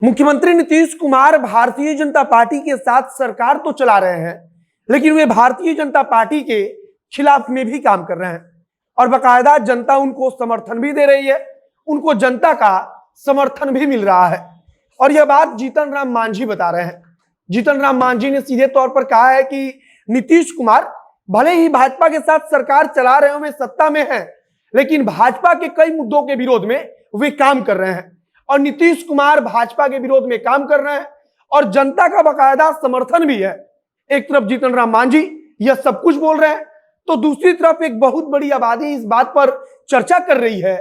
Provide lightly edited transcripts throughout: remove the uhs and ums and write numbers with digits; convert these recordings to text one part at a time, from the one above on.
मुख्यमंत्री नीतीश कुमार भारतीय जनता पार्टी के साथ सरकार तो चला रहे हैं, लेकिन वे भारतीय जनता पार्टी के खिलाफ में भी काम कर रहे हैं और बाकायदा जनता उनको समर्थन भी दे रही है, उनको जनता का समर्थन भी मिल रहा है। और यह बात जीतन राम मांझी बता रहे हैं। जीतन राम मांझी ने सीधे तौर पर कहा है कि नीतीश कुमार भले ही भाजपा के साथ सरकार चला रहे हो, वे सत्ता में हैं, लेकिन भाजपा के कई मुद्दों के विरोध में वे काम कर रहे हैं और नीतीश कुमार भाजपा के विरोध में काम कर रहे हैं और जनता का बाकायदा समर्थन भी है। एक तरफ जीतन राम मांझी यह सब कुछ बोल रहे हैं, तो दूसरी तरफ एक बहुत बड़ी आबादी इस बात पर चर्चा कर रही है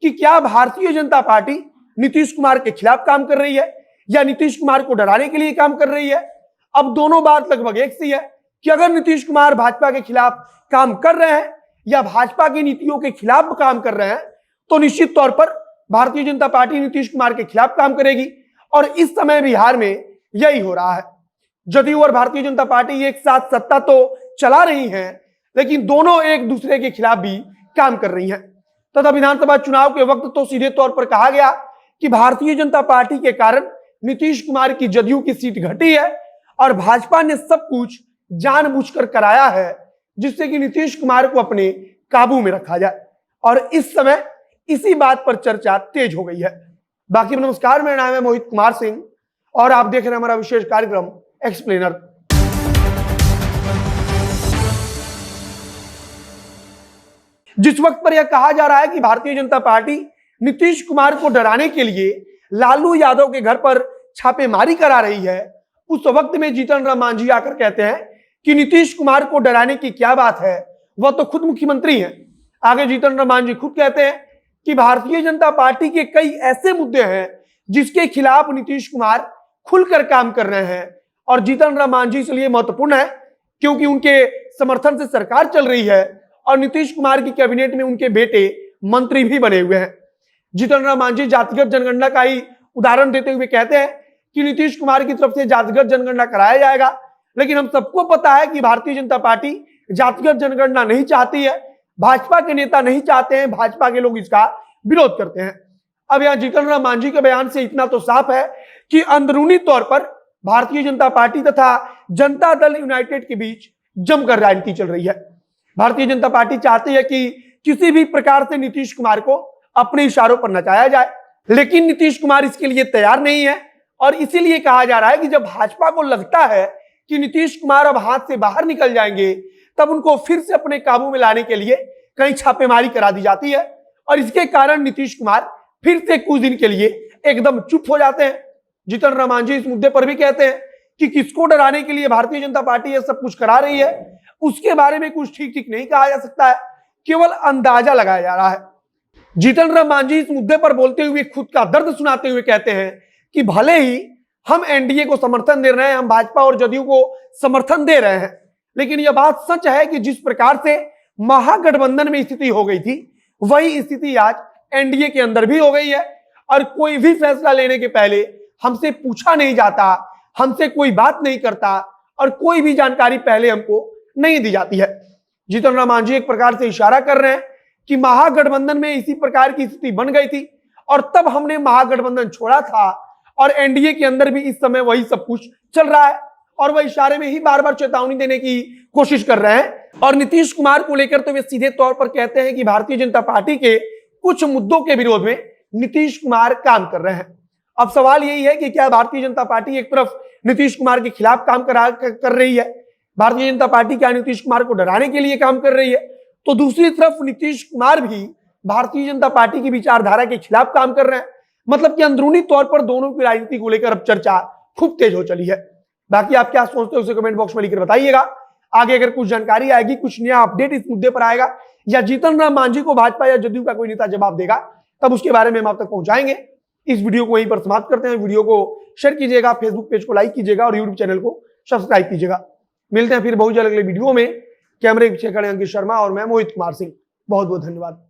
कि क्या भारतीय जनता पार्टी नीतीश कुमार के खिलाफ काम कर रही है या नीतीश कुमार को डराने के लिए काम कर रही है। अब दोनों बात लगभग एक सी है कि अगर नीतीश कुमार भाजपा के खिलाफ काम कर रहे हैं या भाजपा की नीतियों के खिलाफ काम कर रहे हैं, तो निश्चित तौर पर भारतीय जनता पार्टी नीतीश कुमार के खिलाफ काम करेगी। और इस समय बिहार में यही हो रहा है। जदयू और भारतीय जनता पार्टी एक साथ सत्ता तो चला रही हैं, लेकिन दोनों एक दूसरे के खिलाफ भी काम कर रही हैं। तथा विधानसभा चुनाव के वक्त तो सीधे तौर पर कहा गया कि भारतीय जनता पार्टी के कारण नीतीश कुमार की जदयू की सीट घटी है और भाजपा ने सब कुछ जानबूझकर कराया है जिससे कि नीतीश कुमार को अपने काबू में रखा जाए। और इस समय इसी बात पर चर्चा तेज हो गई है। बाकी नमस्कार, मेरा नाम है मोहित कुमार सिंह और आप देख रहे हैं हमारा विशेष कार्यक्रम एक्सप्लेनर। जिस वक्त पर यह कहा जा रहा है कि भारतीय जनता पार्टी नीतीश कुमार को डराने के लिए लालू यादव के घर पर छापेमारी करा रही है, उस वक्त में जीतन राम मांझी आकर कहते हैं कि नीतीश कुमार को डराने की क्या बात है, वह तो खुद मुख्यमंत्री हैं। आगे जीतन राम मांझी खुद कहते हैं कि भारतीय जनता पार्टी के कई ऐसे मुद्दे हैं जिसके खिलाफ नीतीश कुमार खुलकर काम कर रहे हैं। और जीतन राम मांझी इसलिए महत्वपूर्ण है क्योंकि उनके समर्थन से सरकार चल रही है और नीतीश कुमार की कैबिनेट में उनके बेटे मंत्री भी बने हुए हैं। जीतन राम मांझी जातिगत जनगणना का ही उदाहरण देते हुए कहते हैं कि नीतीश कुमार की तरफ से जातिगत जनगणना कराया जाएगा, लेकिन हम सबको पता है कि भारतीय जनता पार्टी जातिगत जनगणना नहीं चाहती है, भाजपा के नेता नहीं चाहते हैं, भाजपा के लोग इसका विरोध करते हैं। अब यहां जीतन राम मांझी के बयान से इतना तो साफ है कि अंदरूनी तौर पर भारतीय जनता पार्टी तथा जनता दल यूनाइटेड के बीच जमकर राजनीति चल रही है। भारतीय जनता पार्टी चाहती है कि किसी भी प्रकार से नीतीश कुमार को अपने इशारों पर नचाया जाए, लेकिन नीतीश कुमार इसके लिए तैयार नहीं है। और इसीलिए कहा जा रहा है कि जब भाजपा को लगता है कि नीतीश कुमार अब हाथ से बाहर निकल जाएंगे, तब उनको फिर से अपने काबू में लाने के लिए कहीं छापेमारी करा दी जाती है और इसके कारण नीतीश कुमार फिर से कुछ दिन के लिए एकदम चुप हो जाते हैं। जीतन राम मांझी इस मुद्दे पर भी कहते हैं कि किसको डराने के लिए भारतीय जनता पार्टी यह सब कुछ करा रही है, उसके बारे में कुछ ठीक ठीक नहीं कहा जा सकता है, केवल अंदाजा लगाया जा रहा है। जीतन राम मांझी इस मुद्दे पर बोलते हुए खुद का दर्द सुनाते हुए कहते हैं कि भले ही हम एनडीए को समर्थन दे रहे हैं, हम भाजपा और जदयू को समर्थन दे रहे हैं, लेकिन यह बात सच है कि जिस प्रकार से महागठबंधन में स्थिति हो गई थी, वही स्थिति आज एनडीए के अंदर भी हो गई है। और कोई भी फैसला लेने के पहले हमसे पूछा नहीं जाता, हमसे कोई बात नहीं करता और कोई भी जानकारी पहले हमको नहीं दी जाती है। जीतन राम मांझी एक प्रकार से इशारा कर रहे हैं कि महागठबंधन में इसी प्रकार की स्थिति बन गई थी और तब हमने महागठबंधन छोड़ा था और एनडीए के अंदर भी इस समय वही सब कुछ चल रहा है और वह इशारे में ही बार बार चेतावनी देने की कोशिश कर रहे हैं। और नीतीश कुमार को लेकर तो वे सीधे तौर पर कहते हैं कि भारतीय जनता पार्टी के कुछ मुद्दों के विरोध में नीतीश कुमार काम कर रहे हैं। अब सवाल यही है कि क्या भारतीय जनता पार्टी एक तरफ नीतीश कुमार के खिलाफ काम कर रही है, भारतीय जनता पार्टी क्या नीतीश कुमार को डराने के लिए काम कर रही है, तो दूसरी तरफ नीतीश कुमार भी भारतीय जनता पार्टी की विचारधारा के खिलाफ काम कर रहे हैं। मतलब कि अंदरूनी तौर पर दोनों की राजनीति को लेकर अब चर्चा खूब तेज हो चली है। बाकी आप क्या सोचते हो उसे कमेंट बॉक्स में लिखकर बताइएगा। आगे अगर कुछ जानकारी आएगी, कुछ नया अपडेट इस मुद्दे पर आएगा या जीतन राम मांझी को भाजपा या जदयू का कोई नेता जवाब देगा, तब उसके बारे में हम आप तक पहुंचाएंगे। इस वीडियो को वहीं पर समाप्त करते हैं। वीडियो को शेयर कीजिएगा, फेसबुक पेज को लाइक कीजिएगा और यूट्यूब चैनल को सब्सक्राइब कीजिएगा। मिलते हैं फिर बहुत जल्द अगले वीडियो में। कैमरे के पीछे खड़े अंकित शर्मा और मैं मोहित कुमार सिंह। बहुत बहुत धन्यवाद।